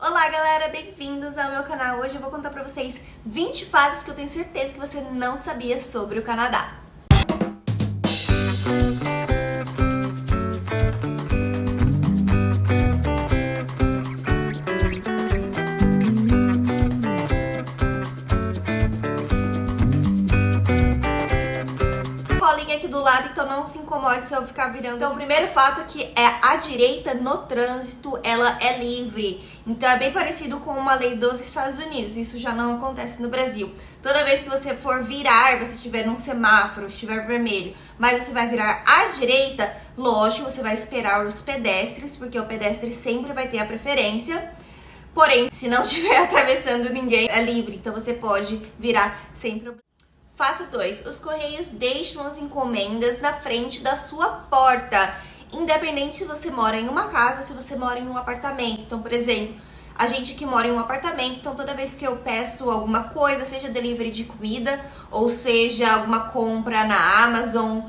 Olá galera, bem-vindos ao meu canal. Hoje eu vou contar pra vocês 20 fatos que eu tenho certeza que você não sabia sobre o Canadá. Colinha aqui do lado, então não se incomode se eu ficar virando. Então o primeiro fato é que a direita no trânsito, ela é livre. Então é bem parecido com uma lei dos Estados Unidos. Isso já não acontece no Brasil. Toda vez que você for virar, você estiver num semáforo, estiver vermelho, mas você vai virar à direita, lógico, você vai esperar os pedestres, porque o pedestre sempre vai ter a preferência. Porém, se não estiver atravessando ninguém, é livre. Então você pode virar sem problema. Fato 2. Os correios deixam as encomendas na frente da sua porta, independente se você mora em uma casa ou se você mora em um apartamento. Então, por exemplo, a gente que mora em um apartamento, então toda vez que eu peço alguma coisa, seja delivery de comida, ou seja alguma compra na Amazon,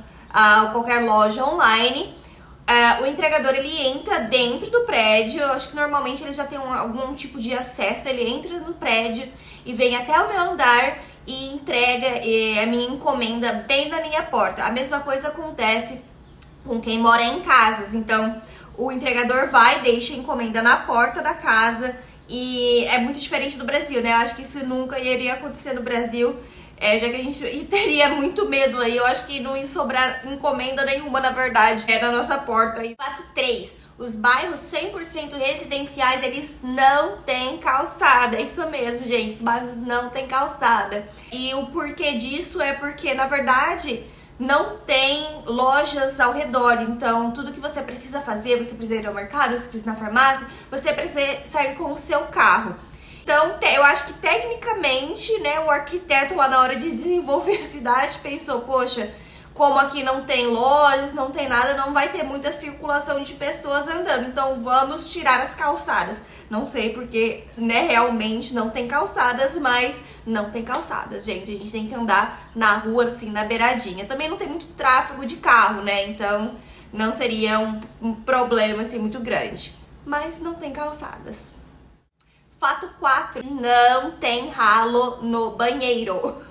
ou qualquer loja online, o entregador ele entra dentro do prédio. Eu acho que normalmente ele já tem algum tipo de acesso. Ele entra no prédio e vem até o meu andar e entrega a minha encomenda bem na minha porta. A mesma coisa acontece com quem mora em casas. Então, o entregador vai, deixa a encomenda na porta da casa. E é muito diferente do Brasil, né? Eu acho que isso nunca iria acontecer no Brasil, já que a gente teria muito medo aí. Eu acho que não ia sobrar encomenda nenhuma, na verdade, na nossa porta. Fato 3. Os bairros 100% residenciais, eles não têm calçada. É isso mesmo, gente. Os bairros não têm calçada. E o porquê disso é porque, na verdade, não tem lojas ao redor. Então, tudo que você precisa fazer, você precisa ir ao mercado, você precisa ir na farmácia, você precisa sair com o seu carro. Então, eu acho que tecnicamente, né, o arquiteto lá na hora de desenvolver a cidade pensou, poxa, como aqui não tem lojas, não tem nada, não vai ter muita circulação de pessoas andando. Então vamos tirar as calçadas. Não sei porque, né, realmente não tem calçadas, mas não tem calçadas, gente. A gente tem que andar na rua, assim, na beiradinha. Também não tem muito tráfego de carro, né? Então não seria um problema, assim, muito grande. Mas não tem calçadas. Fato 4. Não tem ralo no banheiro.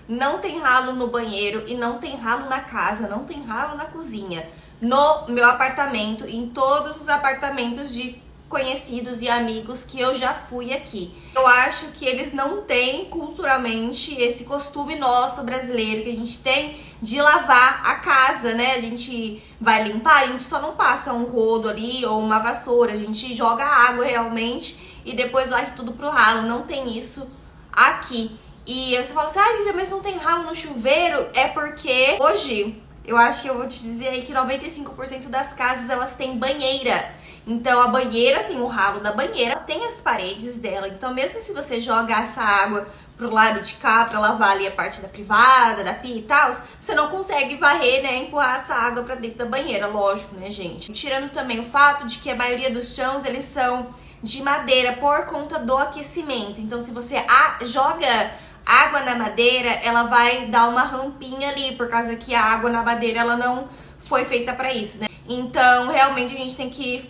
Não tem ralo no banheiro e não tem ralo na casa, não tem ralo na cozinha. No meu apartamento, em todos os apartamentos de conhecidos e amigos que eu já fui aqui. Eu acho que eles não têm culturalmente esse costume nosso brasileiro que a gente tem de lavar a casa, né? A gente vai limpar, a gente só não passa um rodo ali ou uma vassoura, a gente joga água realmente e depois vai tudo pro ralo. Não tem isso aqui. E você fala assim, Vivian, mas não tem ralo no chuveiro? É porque hoje, eu acho que eu vou te dizer aí que 95% das casas, elas têm banheira. Então, a banheira tem o ralo da banheira, tem as paredes dela. Então, mesmo se você jogar essa água pro lado de cá, pra lavar ali a parte da privada, da pia e tal, você não consegue varrer, né, empurrar essa água pra dentro da banheira, lógico, né, gente? Tirando também o fato de que a maioria dos chãos, eles são de madeira por conta do aquecimento. Então, se você joga água na madeira, ela vai dar uma rampinha ali, por causa que a água na madeira, ela não foi feita pra isso, né? Então, realmente, a gente tem que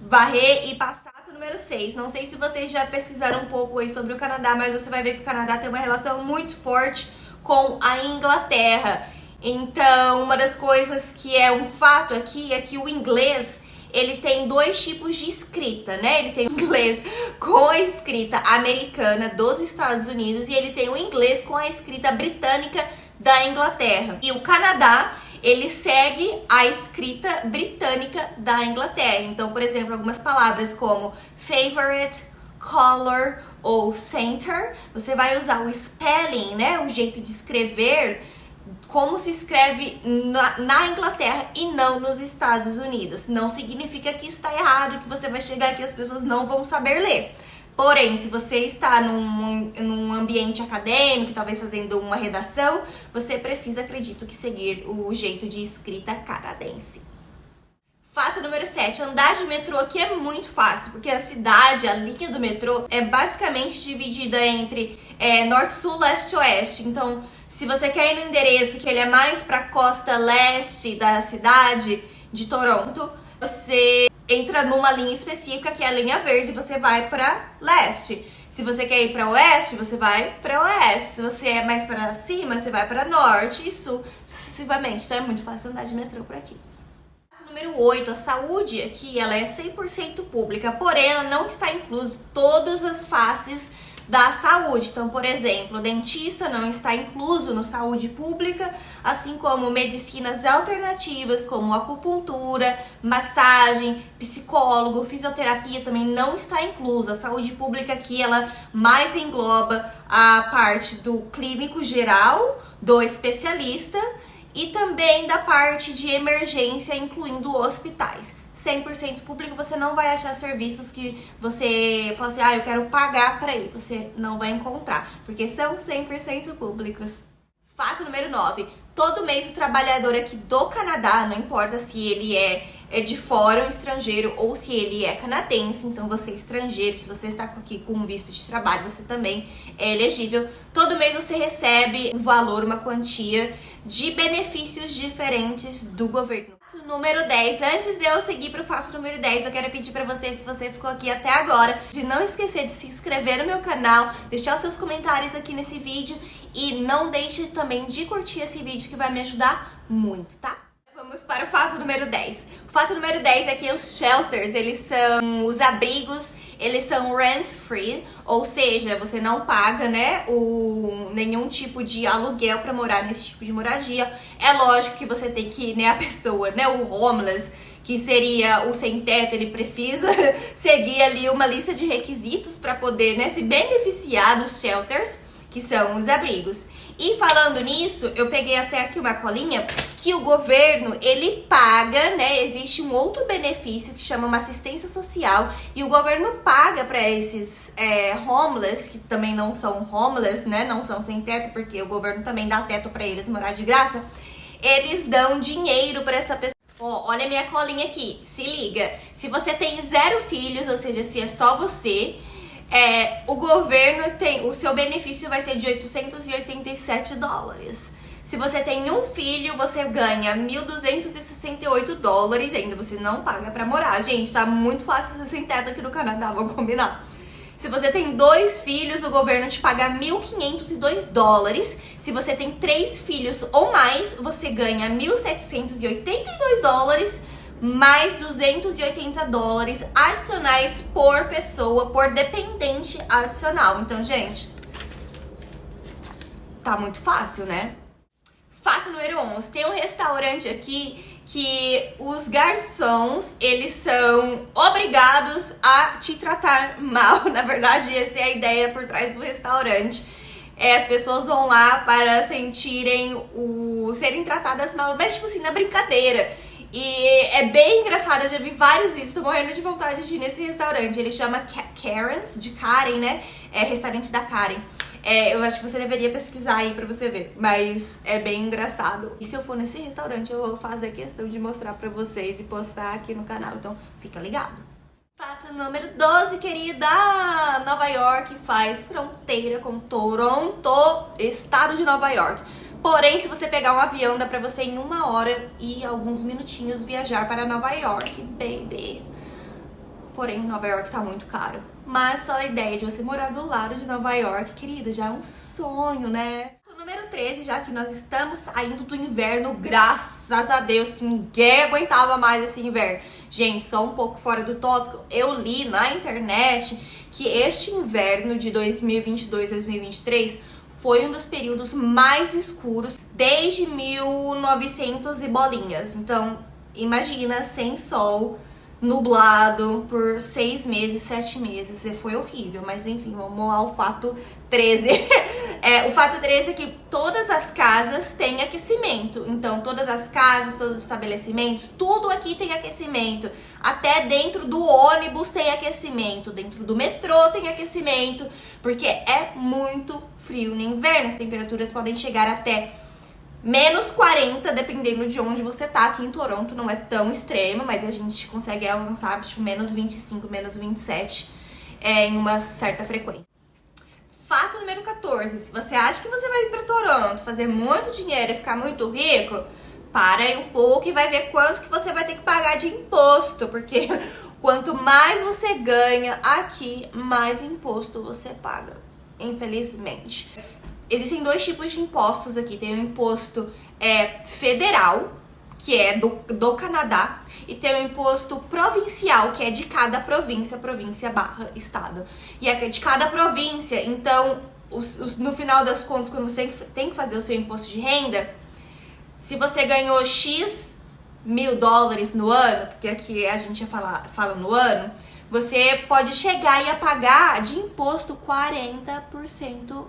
varrer e passar. Fato número 6. Não sei se vocês já pesquisaram um pouco aí sobre o Canadá, mas você vai ver que o Canadá tem uma relação muito forte com a Inglaterra. Então, uma das coisas que é um fato aqui é que o inglês, ele tem dois tipos de escrita, né? Ele tem o inglês com a escrita americana dos Estados Unidos e ele tem o inglês com a escrita britânica da Inglaterra. E o Canadá, ele segue a escrita britânica da Inglaterra. Então, por exemplo, algumas palavras como favorite, color ou center, você vai usar o spelling, né? O jeito de escrever como se escreve na Inglaterra e não nos Estados Unidos. Não significa que está errado, que você vai chegar aqui e as pessoas não vão saber ler. Porém, se você está num ambiente acadêmico, talvez fazendo uma redação, você precisa, acredito que, seguir o jeito de escrita canadense. Fato número 7. Andar de metrô aqui é muito fácil, porque a cidade, a linha do metrô, é basicamente dividida entre norte, sul, leste e oeste. Então, se você quer ir no endereço que ele é mais para a costa leste da cidade de Toronto, você entra numa linha específica, que é a linha verde, você vai pra leste. Se você quer ir para oeste, você vai para oeste. Se você é mais para cima, você vai para norte e sul, sucessivamente. Então é muito fácil andar de metrô por aqui. Número 8, a saúde aqui, ela é 100% pública, porém ela não está inclusa todas as faces da saúde. Então, por exemplo, o dentista não está incluso no saúde pública, assim como medicinas alternativas, como acupuntura, massagem, psicólogo, fisioterapia também não está incluso. A saúde pública aqui, ela mais engloba a parte do clínico geral, do especialista e também da parte de emergência, incluindo hospitais. 100% público, você não vai achar serviços que você fala assim, eu quero pagar para ir. Você não vai encontrar, porque são 100% públicos. Fato número 9. Todo mês o trabalhador aqui do Canadá, não importa se ele é de fora, um estrangeiro, ou se ele é canadense, então você é estrangeiro, se você está aqui com um visto de trabalho, você também é elegível. Todo mês você recebe um valor, uma quantia de benefícios diferentes do governo. Número 10. Antes de eu seguir para o fato número 10, eu quero pedir para você, se você ficou aqui até agora, de não esquecer de se inscrever no meu canal, deixar os seus comentários aqui nesse vídeo e não deixe também de curtir esse vídeo, que vai me ajudar muito, tá? Vamos para o fato número 10. O fato número 10 é que os shelters, eles são os abrigos, eles são rent-free, ou seja, você não paga, né, nenhum tipo de aluguel para morar nesse tipo de moradia. É lógico que você tem que, né, a pessoa, né, o homeless, que seria o sem teto, ele precisa seguir ali uma lista de requisitos para poder, né, se beneficiar dos shelters, que são os abrigos. E falando nisso, eu peguei até aqui uma colinha que o governo, ele paga, né? Existe um outro benefício que chama uma assistência social e o governo paga para esses homeless, que também não são homeless, né? Não são sem teto, porque o governo também dá teto para eles morar de graça. Eles dão dinheiro para essa pessoa. Olha a minha colinha aqui, se liga. Se você tem 0 filhos, ou seja, se é só você, o governo tem, o seu benefício vai ser de $887. Se você tem um filho, você ganha $1.268, ainda você não paga pra morar. Gente, tá muito fácil ser sem teto aqui no Canadá, vamos combinar. Se você tem 2 filhos, o governo te paga $1.502. Se você tem 3 filhos ou mais, você ganha $1.782, mais $280 adicionais por pessoa, por dependente adicional. Então, gente, tá muito fácil, né? Fato número 11. Tem um restaurante aqui que os garçons, eles são obrigados a te tratar mal. Na verdade, essa é a ideia por trás do restaurante. As pessoas vão lá para serem tratadas mal, mas tipo assim, na brincadeira. E é bem engraçado, eu já vi vários vídeos, tô morrendo de vontade de ir nesse restaurante. Ele chama Karen's, de Karen, né? É restaurante da Karen. Eu acho que você deveria pesquisar aí pra você ver, mas é bem engraçado. E se eu for nesse restaurante, eu vou fazer questão de mostrar pra vocês e postar aqui no canal, então fica ligado. Fato número 12, querida! Nova York faz fronteira com Toronto, estado de Nova York. Porém, se você pegar um avião, dá pra você em 1 hora e alguns minutinhos viajar para Nova York, baby. Porém, Nova York tá muito caro. Mas só a ideia de você morar do lado de Nova York, querida, já é um sonho, né? O número 13, já que nós estamos saindo do inverno, graças a Deus, que ninguém aguentava mais esse inverno. Gente, só um pouco fora do tópico, eu li na internet que este inverno de 2022-2023 foi um dos períodos mais escuros desde 1900 e bolinhas. Então, imagina, sem sol, nublado por 6 meses, 7 meses. Foi horrível, mas enfim, vamos ao fato 13. O fato 13 é que todas as casas têm aquecimento. Então, todas as casas, todos os estabelecimentos, tudo aqui tem aquecimento. Até dentro do ônibus tem aquecimento, dentro do metrô tem aquecimento, porque é muito frio no inverno. As temperaturas podem chegar até -40, dependendo de onde você tá. Aqui em Toronto não é tão extremo, mas a gente consegue avançar tipo -25, -27 em uma certa frequência. Fato número 14. Se você acha que você vai vir pra Toronto fazer muito dinheiro e ficar muito rico, para aí um pouco e vai ver quanto que você vai ter que pagar de imposto, porque quanto mais você ganha aqui, mais imposto você paga, infelizmente. Existem dois tipos de impostos aqui. Tem o imposto federal, que é do Canadá, e tem o imposto provincial, que é de cada província, / estado. E é de cada província, então, no final das contas, quando você tem que fazer o seu imposto de renda, se você ganhou X mil dólares no ano, porque aqui a gente fala no ano, você pode chegar e pagar de imposto 40%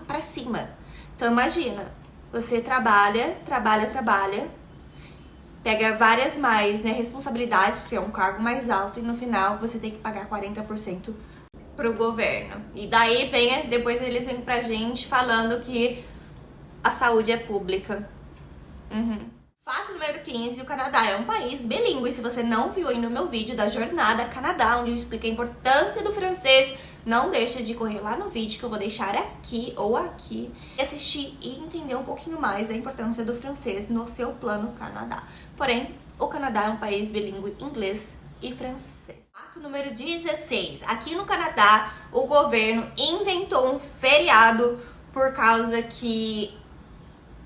pra cima. Então imagina, você trabalha, pega várias mais, né, responsabilidades, porque é um cargo mais alto, e no final você tem que pagar 40% pro governo. E daí depois eles vêm pra gente falando que a saúde é pública. Fato número 15, o Canadá é um país bilíngue. Se você não viu ainda o meu vídeo da jornada Canadá, onde eu explico a importância do francês, não deixa de correr lá no vídeo que eu vou deixar aqui ou aqui, assistir e entender um pouquinho mais da importância do francês no seu plano Canadá. Porém, o Canadá é um país bilíngue inglês e francês. Fato número 16, aqui no Canadá, o governo inventou um feriado por causa que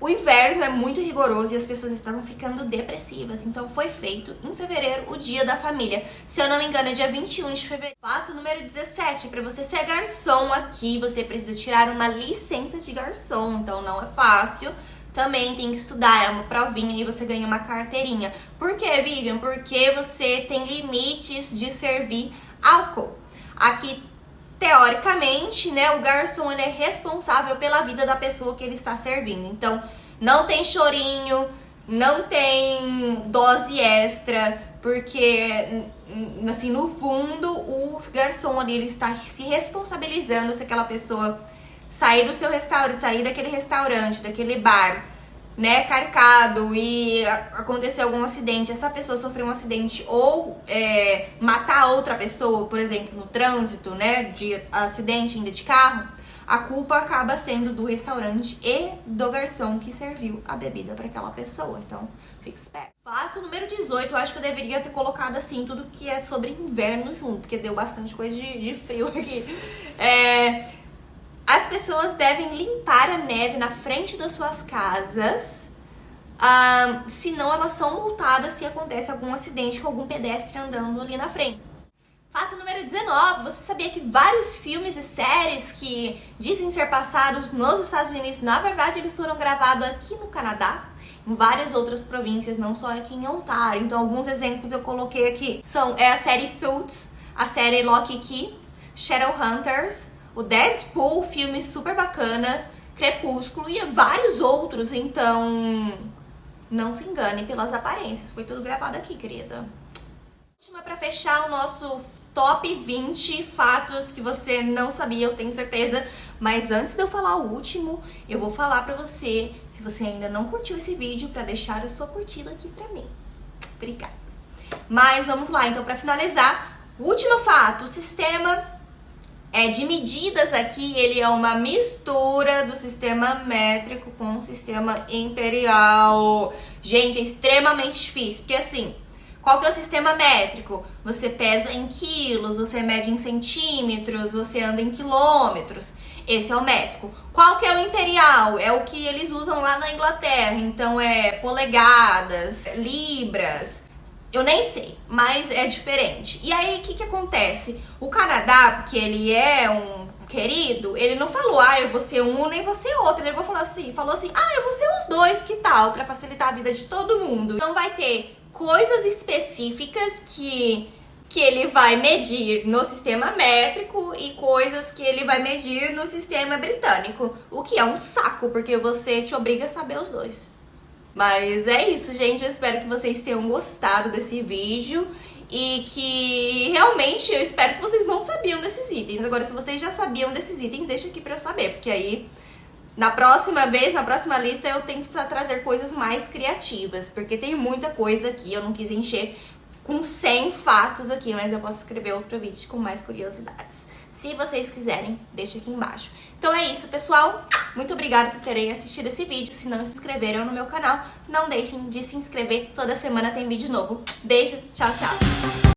o inverno é muito rigoroso e as pessoas estavam ficando depressivas. Então foi feito em fevereiro o Dia da Família. Se eu não me engano, é dia 21 de fevereiro. Fato número 17. Para você ser garçom aqui, você precisa tirar uma licença de garçom. Então não é fácil. Também tem que estudar, é uma provinha e você ganha uma carteirinha. Por que, Vivian? Porque você tem limites de servir álcool. Aqui, teoricamente, né, o garçom ele é responsável pela vida da pessoa que ele está servindo. Então, não tem chorinho, não tem dose extra, porque, assim, no fundo, o garçom ali, ele está se responsabilizando se aquela pessoa sair do seu restaurante, sair daquele restaurante, daquele bar, né, carcado e acontecer algum acidente, essa pessoa sofrer um acidente ou matar outra pessoa, por exemplo, no trânsito, né, de acidente ainda de carro, a culpa acaba sendo do restaurante e do garçom que serviu a bebida para aquela pessoa. Então, fique esperto. Fato número 18, eu acho que eu deveria ter colocado assim tudo que é sobre inverno junto, porque deu bastante coisa de frio aqui. As pessoas devem limpar a neve na frente das suas casas, senão elas são multadas se acontece algum acidente com algum pedestre andando ali na frente. Fato número 19, você sabia que vários filmes e séries que dizem ser passados nos Estados Unidos, na verdade eles foram gravados aqui no Canadá, em várias outras províncias, não só aqui em Ontário. Então alguns exemplos eu coloquei aqui, são a série Suits, a série Lock and Key, Shadowhunters, o Deadpool, filme super bacana, Crepúsculo e vários outros. Então, não se engane pelas aparências. Foi tudo gravado aqui, querida. Última para fechar o nosso top 20 fatos que você não sabia, eu tenho certeza. Mas antes de eu falar o último, eu vou falar pra você, se você ainda não curtiu esse vídeo, pra deixar a sua curtida aqui pra mim. Obrigada. Mas vamos lá, então, pra finalizar, o último fato, o sistema de medidas aqui, ele é uma mistura do sistema métrico com o sistema imperial. Gente, é extremamente difícil, porque assim, qual que é o sistema métrico? Você pesa em quilos, você mede em centímetros, você anda em quilômetros. Esse é o métrico. Qual que é o imperial? É o que eles usam lá na Inglaterra, então é polegadas, libras. Eu nem sei, mas é diferente. E aí, o que acontece? O Canadá, porque ele é um querido, ele não falou, eu vou ser um nem vou ser outro. Ele falou assim, eu vou ser os dois, que tal? Pra facilitar a vida de todo mundo. Então vai ter coisas específicas que ele vai medir no sistema métrico e coisas que ele vai medir no sistema britânico. O que é um saco, porque você te obriga a saber os dois. Mas é isso, gente. Eu espero que vocês tenham gostado desse vídeo e que realmente eu espero que vocês não sabiam desses itens. Agora, se vocês já sabiam desses itens, deixa aqui pra eu saber, porque aí na próxima vez, na próxima lista, eu tento trazer coisas mais criativas, porque tem muita coisa aqui, eu não quis encher com 100 fatos aqui, mas eu posso escrever outro vídeo com mais curiosidades. Se vocês quiserem, deixa aqui embaixo. Então é isso, pessoal. Muito obrigada por terem assistido esse vídeo. Se não se inscreveram no meu canal, não deixem de se inscrever. Toda semana tem vídeo novo. Beijo, tchau, tchau.